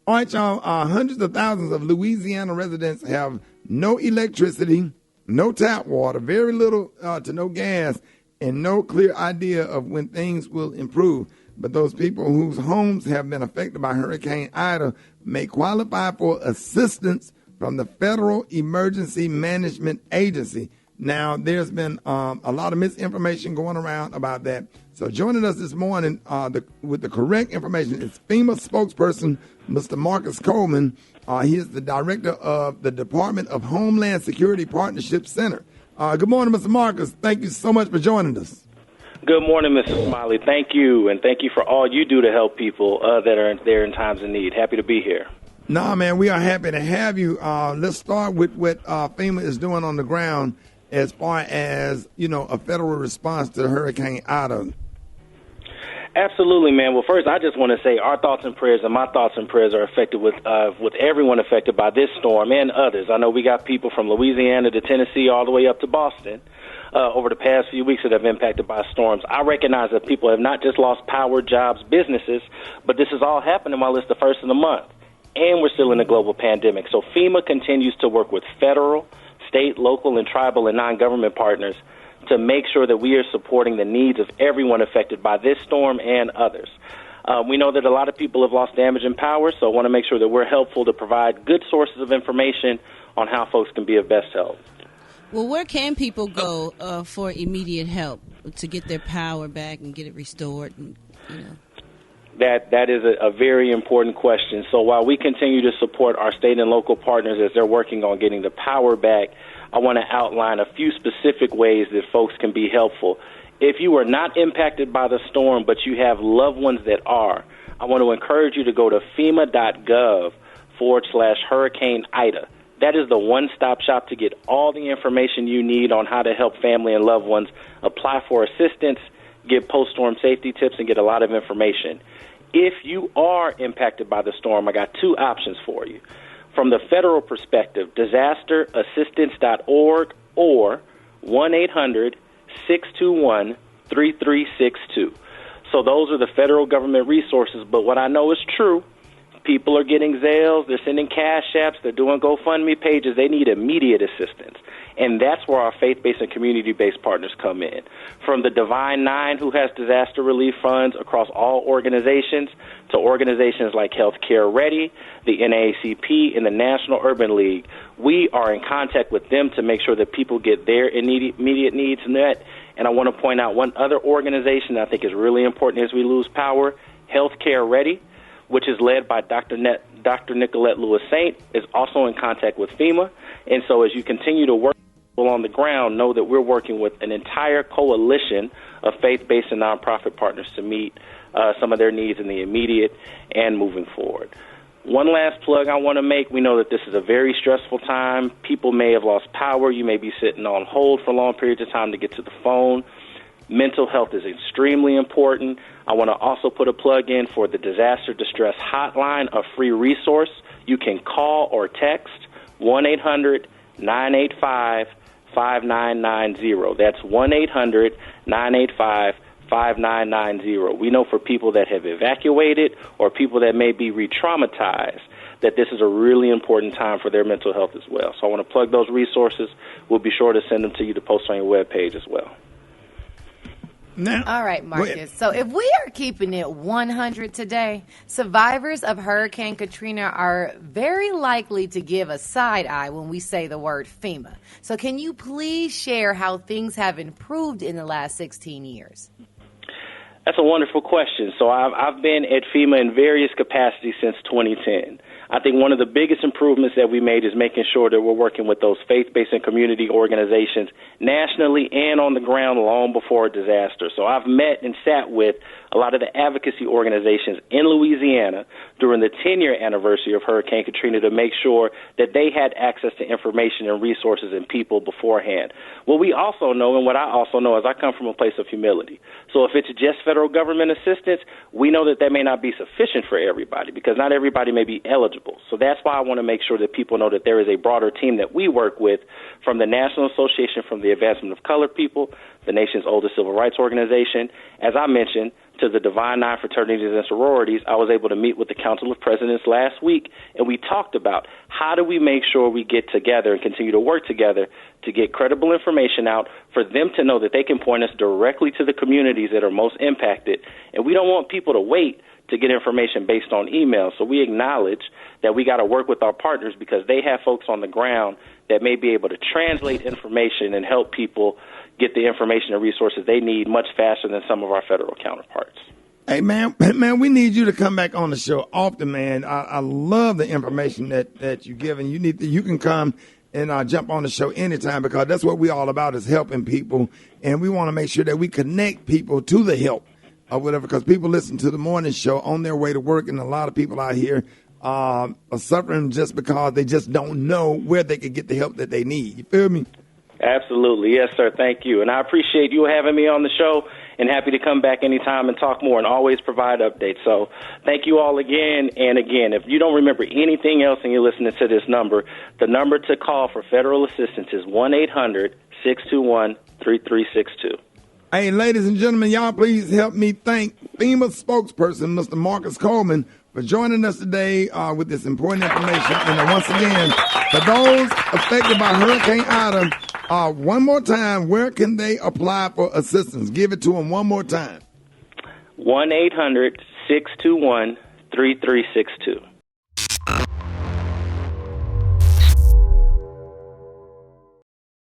All right, y'all. Hundreds of thousands of Louisiana residents have no electricity, no tap water, very little to no gas, and no clear idea of when things will improve. But those people whose homes have been affected by Hurricane Ida may qualify for assistance from the Federal Emergency Management Agency. Now, there's been a lot of misinformation going around about that. So joining us this morning with the correct information is FEMA spokesperson, Mr. Marcus Coleman. He is the director of the Department of Homeland Security Partnership Center. Good morning, Mr. Marcus. Thank you so much for joining us. Good morning, Mr. Smiley. Thank you, and thank you for all you do to help people that are there in times of need. Happy to be here. Nah, man, we are happy to have you. Let's start with what FEMA is doing on the ground as far as, a federal response to Hurricane Ida. Absolutely, man. Well, first, I just want to say our thoughts and prayers, and my thoughts and prayers are affected with everyone affected by this storm and others. I know we got people from Louisiana to Tennessee all the way up to Boston over the past few weeks that have been impacted by storms. I recognize that people have not just lost power, jobs, businesses, but this is all happening while it's the first of the month, and we're still in a global pandemic. So FEMA continues to work with federal, state, local, and tribal and non-government partners to make sure that we are supporting the needs of everyone affected by this storm and others. We know that a lot of people have lost damage and power, so I want to make sure that we're helpful to provide good sources of information on how folks can be of best help. Well, where can people go for immediate help to get their power back and get it restored? And, That is a very important question. So while we continue to support our state and local partners as they're working on getting the power back, I want to outline a few specific ways that folks can be helpful. If you are not impacted by the storm, but you have loved ones that are, I want to encourage you to go to FEMA.gov/Hurricane Ida. That is the one-stop shop to get all the information you need on how to help family and loved ones apply for assistance, get post-storm safety tips, and get a lot of information. If you are impacted by the storm, I got two options for you. From the federal perspective, disasterassistance.org or 1-800-621-3362. So those are the federal government resources, but what I know is true. People are getting Zales, they're sending Cash Apps, they're doing GoFundMe pages. They need immediate assistance. And that's where our faith-based and community-based partners come in. From the Divine Nine, who has disaster relief funds across all organizations, to organizations like Healthcare Ready, the NAACP, and the National Urban League, we are in contact with them to make sure that people get their immediate needs met. And I want to point out one other organization that I think is really important as we lose power, Healthcare Ready, which is led by Dr. Nicolette Lewis-Saint, is also in contact with FEMA. And so as you continue to work on the ground, know that we're working with an entire coalition of faith-based and nonprofit partners to meet some of their needs in the immediate and moving forward. One last plug I want to make. We know that this is a very stressful time. People may have lost power. You may be sitting on hold for long periods of time to get to the phone. Mental health is extremely important. I want to also put a plug in for the Disaster Distress Hotline, a free resource. You can call or text 1-800-985-5990. That's 1-800-985-5990. We know for people that have evacuated or people that may be re-traumatized that this is a really important time for their mental health as well. So I want to plug those resources. We'll be sure to send them to you to post on your webpage as well. Now, all right, Marcus. So if we are keeping it 100 today, survivors of Hurricane Katrina are very likely to give a side eye when we say the word FEMA. So can you please share how things have improved in the last 16 years? That's a wonderful question. So I've been at FEMA in various capacities since 2010. I think one of the biggest improvements that we made is making sure that we're working with those faith-based and community organizations nationally and on the ground long before a disaster. So I've met and sat with a lot of the advocacy organizations in Louisiana during the 10-year anniversary of Hurricane Katrina to make sure that they had access to information and resources and people beforehand. What we also know, and what I also know, is I come from a place of humility. So if it's just federal government assistance, we know that may not be sufficient for everybody because not everybody may be eligible. So that's why I want to make sure that people know that there is a broader team that we work with from the National Association for the Advancement of Colored People, the nation's oldest civil rights organization, as I mentioned, to the Divine Nine fraternities and sororities, I was able to meet with the Council of Presidents last week, and we talked about how do we make sure we get together and continue to work together to get credible information out for them to know that they can point us directly to the communities that are most impacted. And we don't want people to wait to get information based on email. So we acknowledge that we got to work with our partners because they have folks on the ground that may be able to translate information and help people get the information and resources they need much faster than some of our federal counterparts. Hey, man, we need you to come back on the show often, man. I love the information that you give, and you can come and jump on the show anytime because that's what we're all about is helping people, and we want to make sure that we connect people to the help or whatever because people listen to the morning show on their way to work, and a lot of people out here are suffering just because they just don't know where they can get the help that they need. You feel me? Absolutely. Yes, sir. Thank you. And I appreciate you having me on the show and happy to come back anytime and talk more and always provide updates. So thank you all again. And again, if you don't remember anything else and you're listening to this number, the number to call for federal assistance is 1-800-621-3362. Hey, ladies and gentlemen, y'all please help me thank FEMA spokesperson, Mr. Marcus Coleman, for joining us today with this important information. And once again, for those affected by Hurricane Ida, one more time, where can they apply for assistance? Give it to them one more time. 1-800-621-3362.